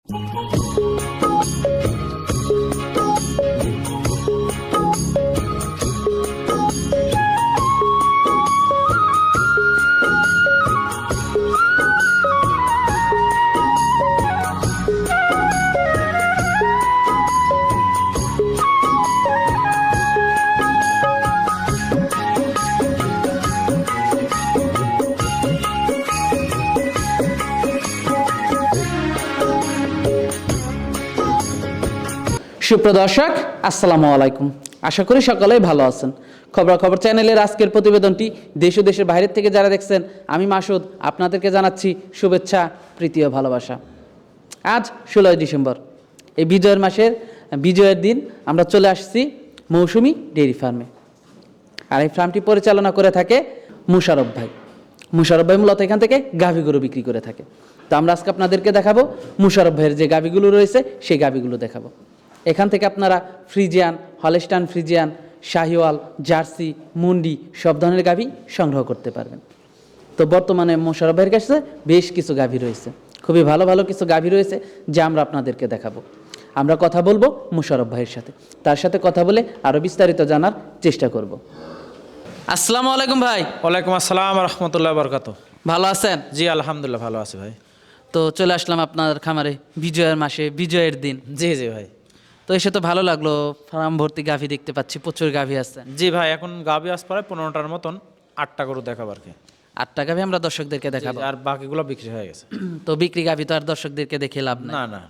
সুপ্রদর্শক আসসালামু আলাইকুম, আশা করি সকলেই ভালো আছেন। খবরাখবর চ্যানেলের আজকের প্রতিবেদনটি দেশ ও দেশের বাইরের থেকে যারা দেখছেন, আমি মাসুদ আপনাদেরকে জানাচ্ছি শুভেচ্ছা, প্রীতি ও ভালোবাসা। আজ 16 ডিসেম্বর, এই বিজয়ের মাসের বিজয়ের দিন আমরা চলে আসছি মৌসুমি ডেইরি ফার্মে। আর এই ফার্মটি পরিচালনা করে থাকে মুশারফ ভাই। মুশারফ ভাই মূলত এখান থেকে গাভী গরু বিক্রি করে থাকে। তো আমরা আজকে আপনাদেরকে দেখাবো মুশারফ ভাইয়ের যে গাভীগুলো রয়েছে সেই গাভীগুলো দেখাবো। এখান থেকে আপনারা Friesian, Holstein Friesian, Sahiwal, jersey, মুন্ডি সব ধরনের গাভী সংগ্রহ করতে পারবেন। তো বর্তমানে মোশারফ ভাইয়ের কাছে বেশ কিছু গাভী রয়েছে, খুবই ভালো ভালো কিছু গাভী রয়েছে যা আমরা আপনাদেরকে দেখাবো। আমরা কথা বলবো মোশারফ ভাইয়ের সাথে, তার সাথে কথা বলে আরও বিস্তারিত জানার চেষ্টা করব। আসসালামু আলাইকুম ভাই। ওয়ালাইকুম আসসালাম রহমতুল্লাহ বরকাত। ভালো আছেন? জি আলহামদুলিল্লাহ ভালো আছি ভাই। তো চলে আসলাম আপনার খামারে বিজয়ের মাসে, বিজয়ের দিন। জি জি ভাই। তো এসে তো ভালো লাগলো, ফার্ম ভর্তি গাভী দেখতে পাচ্ছি, প্রচুর গাভী আছে। জি ভাই, এখন গাভী আস প্রায় 15টার মতন, 8টা গরু দেখাবো আর কি। 8টা গাভী আমরা দর্শকদেরকে দেখাবো, আর বাকিগুলো বিক্রি হয়ে গেছে। তো বিক্রি গাভী তো আর দর্শকদেরকে দেখে লাভ নাই। না না।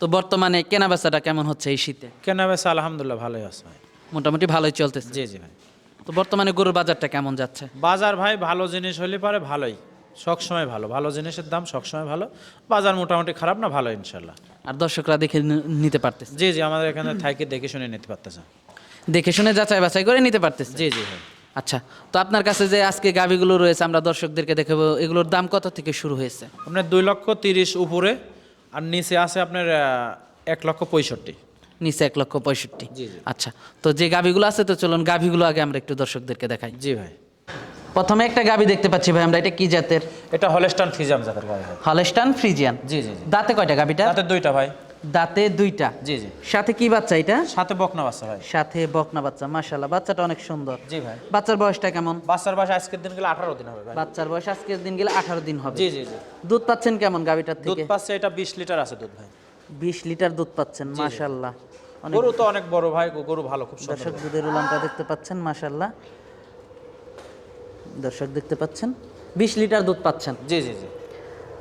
তো বর্তমানে কেনা বেচাটা কেমন হচ্ছে এই শীতে? কেনা বেচা আলহামদুলিল্লাহ ভালোই আছে ভাই। মোটামুটি ভালোই চলতেছে। জি জি ভাই। তো বর্তমানে গরুর বাজারটা কেমন যাচ্ছে? বাজার ভাই ভালো জিনিস হলে পারে ভালোই, সবসময় ভালো, ভালো জিনিসের দাম সবসময় ভালো। বাজার মোটামুটি খারাপ না, ভালো ইনশাল্লাহ। আর দর্শকরা দেখে নিতে পারতেছে? জি জি, আমাদের এখানে থাইকে দেখে শুনে নিতে পারতেছে, দেখে শুনে যাচাই বাছাই করে নিতে পারতেছে। জি জি ভাই। আচ্ছা, তো আপনার কাছে যে আজকে গাভীগুলো রয়েছে আমরা দর্শকদেরকে দেখাবো, এগুলোর দাম কত থেকে শুরু হয়েছে? আপনার 2,30,000 উপরে, আর নিচে আছে আপনার 1,65,000। নিচে 1,65,000। জি জি। আচ্ছা, তো যে গাভীগুলো আছে, তো চলুন গাভীগুলো আগে আমরা একটু দর্শকদেরকে দেখাই। জি ভাই। প্রথমে একটা গাভী দেখতে পাচ্ছি ভাই আমরা, এটা কি জাতের? এটা হলস্টাইন ফ্রিজিয়ান জাতের গাভী ভাই। Holstein Friesian. জি জি জি। দাঁতে কয়টা গাভীটা? দাঁতে 2টা ভাই। দাঁতে 2টা। জি জি। সাথে কি বাচ্চা এটা? সাথে বকনা বাচ্চা ভাই। সাথে বকনা বাচ্চা, মাশাআল্লাহ বাচ্চাটা অনেক সুন্দর। জি ভাই। বাচ্চার বয়সটা কেমন? বাচ্চার বয়স আজকের দিন গেলে 18 দিন হবে ভাই। বাচ্চার বয়স আজকের দিন গেলে 18 দিন হবে। জি জি জি। দুধ পাচ্ছেন কেমন গাভীটার দুধ থেকে? পাচ্ছে এটা 20 লিটার আছে দুধ ভাই। 20 লিটার দুধ পাচ্ছেন, মাশাআল্লাহ। গরু তো অনেক বড় ভাই, গরু ভালো, খুব সুন্দর। দর্শক দুধের উলানটা দেখতে পাচ্ছেন, মাশাআল্লাহ। দর্শক দেখতে পাচ্ছেন 20 লিটার দুধ পাচ্ছেন। জি জি জি।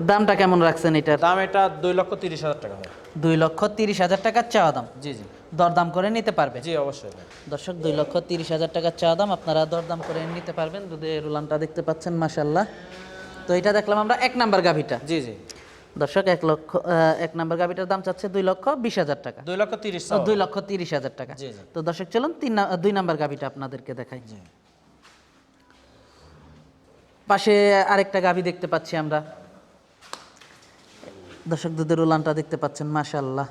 দামটা কেমন রাখছেন এটার? দাম এটা 2,30,000 টাকা ভাই। 2,30,000 টাকা চাওয়া দাম। জি জি। দরদাম করে নিতে পারবে? জি অবশ্যই ভাই। দর্শক 2,30,000 টাকা চাওয়া দাম, আপনারা দরদাম করে নিতে পারবেন। দুধের উলানটা দেখতে পাচ্ছেন, মাশাআল্লাহ। তো এটা দেখলাম আমরা 1 নাম্বার গাভীটা। জি জি। দর্শক 1 নাম্বার গাভীটার দাম চাচ্ছে 2,20,000 টাকা। 2,30,000। 2,30,000 টাকা। জি জি। তো দর্শক চলুন 2 নাম্বার গাভীটা আপনাদেরকে দেখাই। জি। পাশে আরেকটা গাভী দেখতে পাচ্ছি আমরা। দর্শক দুধের উলানটা দেখতে পাচ্ছেন, মাশাআল্লাহ।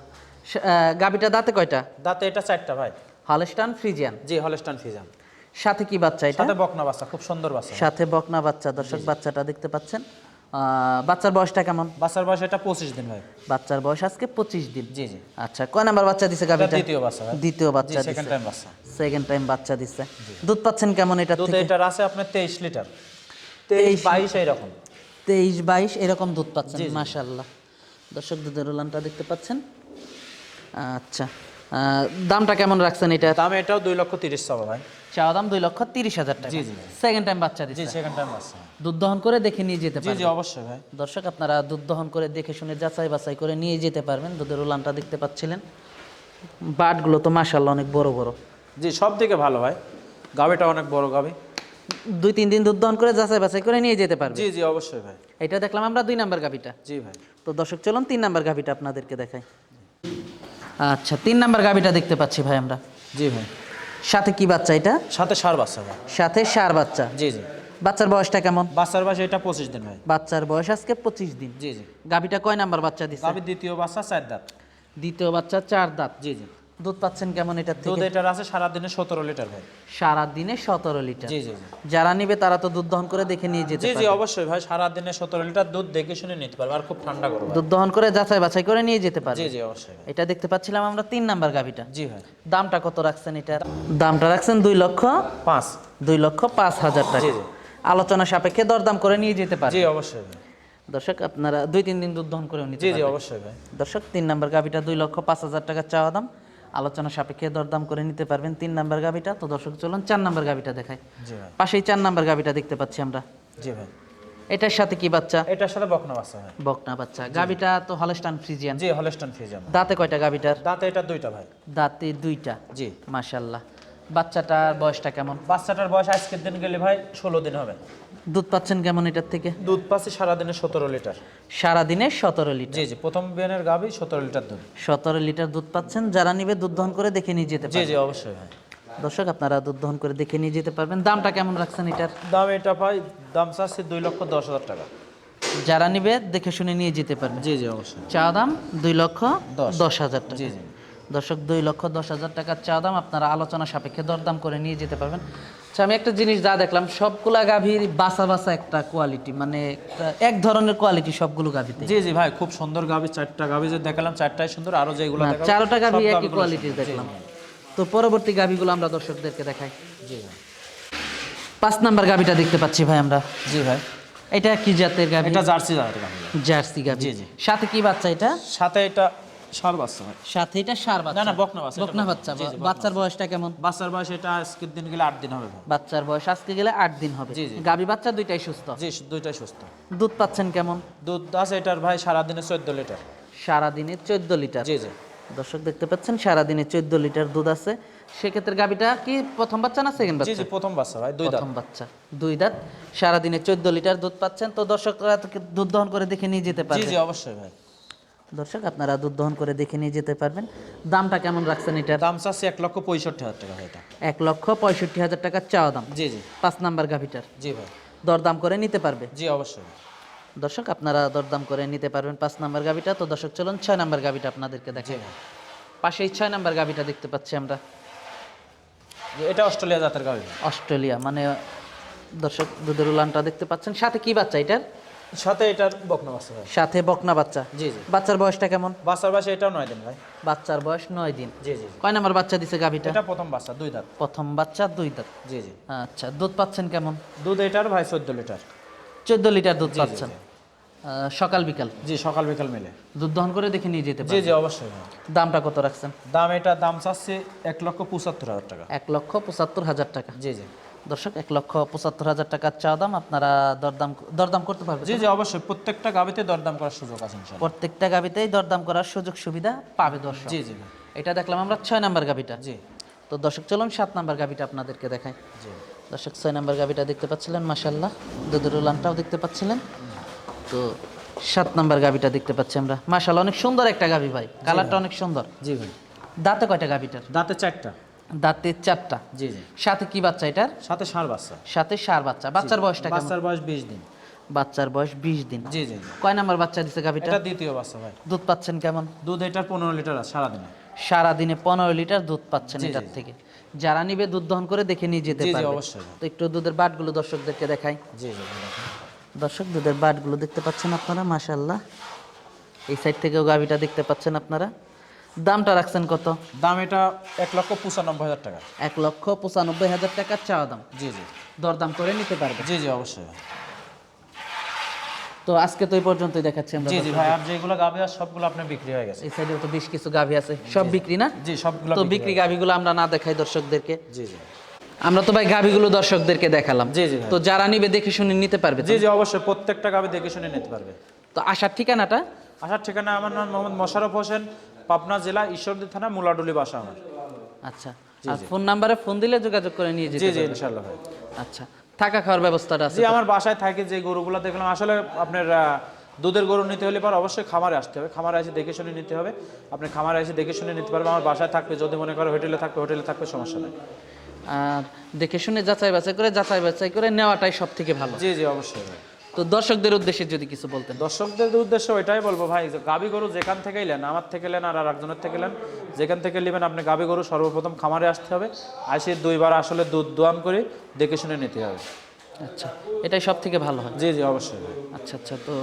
গাভীটা দাঁতে কয়টা? দাঁতে এটা 4টা ভাই। Holstein Friesian. জি হলস্টাইন ফ্রিজিয়ান। সাথে কি বাচ্চা এটা? সাথে বকনা বাচ্চা, খুব সুন্দর বাচ্চা। সাথে বকনা বাচ্চা। দর্শক বাচ্চাটা দেখতে পাচ্ছেন। বাচ্চার বয়সটা কেমন? বাচ্চার বয়স এটা 25 দিন ভাই। বাচ্চার বয়স আজকে 25 দিন। জি জি। আচ্ছা, কয় নাম্বার বাচ্চা দিছে গাভীটা? দ্বিতীয় বাচ্চা ভাই। দ্বিতীয় বাচ্চা দিছে। সেকেন্ড টাইম বাচ্চা। সেকেন্ড টাইম বাচ্চা দিছে। দুধ পাচ্ছেন কেমন এটা দুধ থেকে? এটার আছে আপনার 23 লিটার। 23-22 এরকম। 23-22 এরকম দুধ পাচ্ছেন, মাশাআল্লাহ। দর্শক দুধের উলানটা দেখতে পাচ্ছেন। আচ্ছা, দামটা কেমন রাখছেন এটা? দাম এটাও 2,30,000 ভাই। চাওয়া দাম 2,30,000 টাকা। জি জি। সেকেন্ড টাইম বাচ্চা দিছে। জি সেকেন্ড টাইম বাচ্চা। দুধ দহন করে দেখে নিয়ে যেতে জি পারবেন। জি অবশ্যই ভাই। দর্শক আপনারা দুধ দহন করে দেখে শুনে যাচাই বাছাই করে নিয়ে যেতে পারবেন। দুধের উলানটা দেখতে পাচ্ছিলেন, বাটগুলো তো মাশাআল্লাহ অনেক বড় বড়। জি সব থেকে ভালো ভাই, গাভীটা অনেক বড় গাভী। 2-3 দিন দুধ দহন করে যাচাই বাছাই করে নিয়ে যেতে পারবেন। জি জি অবশ্যই ভাই। এটা দেখলাম আমরা 2 নাম্বার গাভীটা। জি ভাই। তো দর্শক চলুন 3 নাম্বার গাভীটা আপনাদেরকে দেখাই। আচ্ছা, 3 নাম্বার গাভীটা দেখতে পাচ্ছি ভাই আমরা। জি ভাই। সাথে কি বাচ্চা এটা? সাথে ষাঁড় বাচ্চা ভাই। সাথে ষাঁড় বাচ্চা। জি জি। বাচ্চার বয়সটা কেমন? বাচ্চার বয়স এটা 25 দিন ভাই। বাচ্চার বয়স আজকে 25 দিন। জি জি। গাভীটা কয় নাম্বার বাচ্চা দিছে? গাভী দ্বিতীয় বাচ্চা, 4 দাঁত। দ্বিতীয় বাচ্চা, 4 দাঁত। জি জি। দুধ পাচ্ছেন কেমন এটার দুধ থেকে? এটার আছে সারাদিনে 17 লিটার ভাই। সারাদিনে 17 লিটার। জি জি জি। যারা নিবে তারা তো দুধ দহন করে দেখে নিয়ে যেতে জি জি পারবে। অবশ্যই ভাই, সারাদিনে 17 লিটার দুধ দেখে শুনে নিতে পারবে, আর খুব ঠান্ডা করবে। দুধ দহন করে যাচাই বাছাই করে নিয়ে যেতে পারবে। জি জি অবশ্যই ভাই। এটা দেখতে পাচ্ছিলাম আমরা 3 নাম্বার গাভিটা। জি ভাই। দামটা কত রাখছেন এটার? দামটা রাখছেন 5। 2,05,000 টাকা। জি জি। আলোচনা সাপেক্ষে দরদাম করে নিয়ে যেতে জি পারবে। অবশ্যই ভাই। দর্শক আপনারা 2-3 দিন দুধ দহন করে নিতে জি জি পারবেন। অবশ্যই ভাই। দর্শক 3 নাম্বার গাভিটা 2,05,000 টাকা চাওয়া দাম, আলোচনা সাপেক্ষে দরদাম করে নিতে পারবেন 3 নাম্বার গাভিটা। তো দর্শক চলুন 4 নাম্বার গাভিটা দেখাই। জি ভাই। পাশেই 4 নাম্বার গাভিটা দেখতে পাচ্ছি আমরা। জি ভাই। এটার সাথে কি বাচ্চা? এটার সাথে বকনা বাচ্চা ভাই। বকনা বাচ্চা। গাভিটা তো হলস্টাইন ফ্রিজিয়ান। জি হলস্টাইন ফ্রিজিয়ান। দাঁতে কয়টা গাভিটার? দাঁতে এটা 2টা ভাই। দাঁতে 2টা। জি। মাশাআল্লাহ। বাচ্চাটার বয়সটা কেমন? বাচ্চাটার বয়স আজকের দিন গেলে ভাই 16 দিন হবে। দুধ পাচ্ছেন কেমন এটার থেকে? দুধ পাচ্ছি সারাদিনে 17 লিটার। সারাদিনে 17 লিটার। জি জি, প্রথম বিয়ানের গাভী 17 লিটার দুধ। 17 লিটার দুধ পাচ্ছেন। যারা নিবে দুধ দহন করে দেখে নিয়ে যেতে জি পারবেন। জি অবশ্যই ভাই। দর্শক আপনারা দুধ দহন করে দেখে নিয়ে যেতে পারবেন। দামটা কেমন রাখছেন এটার? দাম এটা ভাই, দাম চাচ্ছি 2,10,000 টাকা। যারা নিবে দেখে শুনে নিয়ে যেতে পারবেন। জি জি অবশ্যই। চা দাম 2,10,000 টাকা। জি জি। দর্শক 2,10,000 টাকার চা দাম, আপনারা আলোচনা সাপেক্ষে দরদাম করে নিয়ে যেতে পারবেন। আচ্ছা, আমি একটা জিনিস যা দেখলাম, সবগুলা গাভীর বাসা বাসা একটা কোয়ালিটি, মানে এক ধরনের কোয়ালিটি সবগুলো গাভীতে। জি জি ভাই, খুব সুন্দর গাভী। 4টা গাভী যে দেখালাম 4টাই সুন্দর, আরো যেগুলো না, দেখাবো 4টা গাভী সব একই গাভীগুলো কোয়ালিটির সুন্দর। জি, দেখলাম। জি। তো পরবর্তী গাভীগুলো আমরা দর্শকদেরকে দেখাই। জি ভাই। 5 নাম্বার গাভীটা দেখতে পাচ্ছি ভাই আমরা। জি ভাই। এটা কি জাতের গাভী? এটা জার্সি জাতের গাভী। জার্সি গাভী। জি, জি। সাথে কি বাচ্চা এটা? সাথে এটা ষাঁড় বাচ্চা ভাই। সাথে এটা ষাঁড় বাচ্চা? না না, বকনা বাচ্চা। বকনা বাচ্চা। জি, জি, বকনা বাচ্চার বয়সটা কেমন? বাচ্চার বয়স এটা আজকের দিন গেলে 8 দিন হবে ভাই। বাচ্চার বয়স আজকে গেলে 8 দিন হবে। জি, জি। গাভী বাচ্চা দুইটাই সুস্থ? জি, দুইটাই সুস্থ। দুধ পাচ্ছেন কেমন? দুধ আছে এটার ভাই সারাদিনে 14 লিটার। সারাদিনে 14 লিটার। জি জি। দর্শক দেখতে পাচ্ছেন সারাদিনে 14 লিটার দুধ আছে। সেক্ষেত্রে গাভীটা কি প্রথম বাচ্চা না সেকেন্ড জি বাচ্চা? জি, প্রথম বাচ্চা ভাই, 2 দাঁত। প্রথম বাচ্চা, 2 দাঁত। সারাদিনে 14 লিটার দুধ পাচ্ছেন। তো দর্শকরা তো দুধ দহন করে দেখে নিয়ে যেতে জি পারবেন। জি অবশ্যই ভাই। দর্শক আপনারা দুধ দহন করে দেখে নিয়ে যেতে পারবেন। দামটা কেমন রাখছেন এটার? দাম চাচ্ছি 1,65,000 টাকা ভাই এটা। 1,65,000 টাকা চাওয়া দাম। জি জি। 5 নাম্বার গাভীটার জি ভাই। দরদাম করে নিতে পারবে। জি অবশ্যই। দর্শক আপনারা দরদাম করে নিতে পারবেন 5 নাম্বার গাভীটা। তো দর্শক চলুন 6 নাম্বার গাভীটা আপনাদেরকে জি দেখাই। ভাই। পাশেই 6 নাম্বার গাভীটা দেখতে পাচ্ছি আমরা। এটা অস্ট্রেলিয়া জাতের গাভী। অস্ট্রেলিয়া, মানে দর্শক দুধের উলানটা দেখতে পাচ্ছেন। সাথে কি বাচ্চা এটার? সাথে এটার বকনা বাচ্চা ভাই। সাথে বকনা বাচ্চা। জি জি। বাচ্চার বয়সটা কেমন? বাচ্চার বয়স এটাও 9 দিন ভাই। বাচ্চার বয়স 9 দিন। জি জি। কয় নাম্বার বাচ্চা দিছে গাভীটা? এটা প্রথম বাচ্চা, 2 দাঁত। প্রথম বাচ্চা, 2 দাঁত। জি জি। আচ্ছা, দুধ পাচ্ছেন কেমন? দুধ এটার ভাই 14 লিটার। 14 লিটার দুধ জি, জি, পাচ্ছেন। সকাল বিকাল জি, সকাল বিকাল মিলে। দুধ দহন করে দেখে নিয়ে যেতে জি পারবেন। জি অবশ্যই ভাই। দামটা কত রাখছেন? দাম এটা দাম চাচ্ছে 1,75,000 টাকা। 1,75,000 টাকা। জি জি। দর্শক 1,75,000 টাকার চা দাম, আপনারা দরদাম করতে পারবেন। জি জি অবশ্যই, প্রত্যেকটা গাবিতে দরদাম করার সুযোগ আছে ইনশাআল্লাহ। প্রত্যেকটা গাবিতেই দরদাম করার সুযোগ সুবিধা পাবে দর্শক। জি জি ভাই। এটা দেখলাম আমরা 6 নাম্বার গাবিটা। জি তো দর্শক চলুন 7 নাম্বার গাবিটা আপনাদেরকে দেখাই। জি। দর্শক 6 নাম্বার গাবিটা দেখতে পাচ্ছিলেন, মাশাআল্লাহ দুধের উলানটাও দেখতে পাচ্ছিলেন। তো 7 নাম্বার গাবিটা দেখতে পাচ্ছি আমরা, মাশাআল্লাহ অনেক সুন্দর একটা গাবি ভাই, কালারটা অনেক সুন্দর। জি ভাই। দাঁতে কয়টা গাবিটার? দাঁতে 4টা। দাঁতে 4টা। জি জি। সাথে কি বাচ্চা এটার? সাথে ষাঁড় বাচ্চা। সাথে ষাঁড় বাচ্চা। বাচ্চার বয়সটা কেমন? বাচ্চার বয়স 20 দিন। বাচ্চার বয়স 20 দিন। জি জি। কয় নাম্বার বাচ্চা দিছে গাবিটা? এটা দ্বিতীয় বাচ্চা ভাই। দুধ পাচ্ছেন কেমন? দুধ এটার 15 লিটার আছে সারাদিনে। সারাদিনে 15 লিটার দুধ পাচ্ছেন জি, জি, এটার জি। থেকে। যারা নিবে দুধ দহন করে দেখে নিয়ে যেতে জি জি পারবে। অবশ্যই। তো একটু দুধের বাটগুলো দর্শকদেরকে দেখাই। জি জি ভাই। দর্শক দুধের বাটগুলো দেখতে পাচ্ছেন আপনারা, মাশাআল্লাহ। এই সাইড থেকেও গাভিটা দেখতে পাচ্ছেন আপনারা। দামটা রাখছেন কত? দাম এটা 1,95,000 টাকা। 1,95,000 টাকা চাওয়া দাম। জি জি। দরদাম করে নিতে পারবে। জি জি অবশ্যই। তো আজকে তো এই পর্যন্তই দেখাচ্ছি আমরা। জি জি ভাই, আর যেগুলো গাভী আছে সবগুলো আপনার বিক্রি হয়ে গেছে। এই সাইডেও তো বেশ কিছু গাভি আছে, সব বিক্রি না? জি সবগুলো তো বিক্রি গাভিগুলো আমরা না দেখাই দর্শকদেরকে। জি জি। আমরা তো ভাই গাভিগুলো দর্শকদেরকে দেখালাম। জি, জি ভাই। তো যারা নিবে দেখে শুনে নিতে পারবে তো? জি জি অবশ্যই, প্রত্যেকটা গাভী দেখে শুনে নিতে পারবে। তো আসার ঠিকানাটা? আসার ঠিকানা আমার নাম মোহাম্মদ মোশাররফ হোসেন, পাবনা জেলা ঈশ্বরদী থানা, মুলাডুলি বাসা আমার। আচ্ছা, আর ফোন নাম্বারে ফোন দিলে যোগাযোগ করে নিয়ে যেতে জি জি পারবে? ইনশাআল্লাহ ভাই। আচ্ছা, থাকা খাওয়ার ব্যবস্থাটা আছে জি, তো? আমার বাসায় থাকে যে গরুগুলো দেখলাম, আসলে আপনার দুধের গরু নিতে হলে পর অবশ্যই খামারে আসতে হবে, খামারে এসে দেখে শুনে নিতে হবে। আপনি খামারে এসে দেখে শুনে নিতে পারবেন। আমার বাসায় থাকবে, যদি মনে করে হোটেলে থাকবে সমস্যা নেই। আর দেখে শুনে যাচাই বাছাই করে নেওয়াটাই সব থেকে ভালো। জি জি অবশ্যই ভাই। তো দর্শকদের উদ্দেশ্যে যদি কিছু বলতেন। দর্শকদের উদ্দেশ্যে ওইটাই বলবো ভাই, যে গাভী গরু যেখান থেকেই নেন, আমার থেকে নেন আর একজনের থেকে নেন, যেখান থেকে নেবেন আপনি গাভী গরু সর্বপ্রথম খামারে আসতে হবে, আসে 2বার আসলে দুধ দোয়ান করে দেখে শুনে নিতে হবে। আচ্ছা, এটাই সব থেকে ভালো হয়। জি জি অবশ্যই ভাই। আচ্ছা আচ্ছা, তো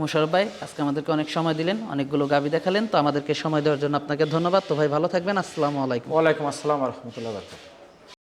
মোশাররফ ভাই আজকে আমাদেরকে অনেক সময় দিলেন, অনেকগুলো গাভী দেখালেন, তো আমাদেরকে সময় দেওয়ার জন্য আপনাকে ধন্যবাদ। তো ভাই ভালো থাকবেন, আসসালামু আলাইকুম। ওয়ালাইকুম আসসালাম রহমতুল্লাহ।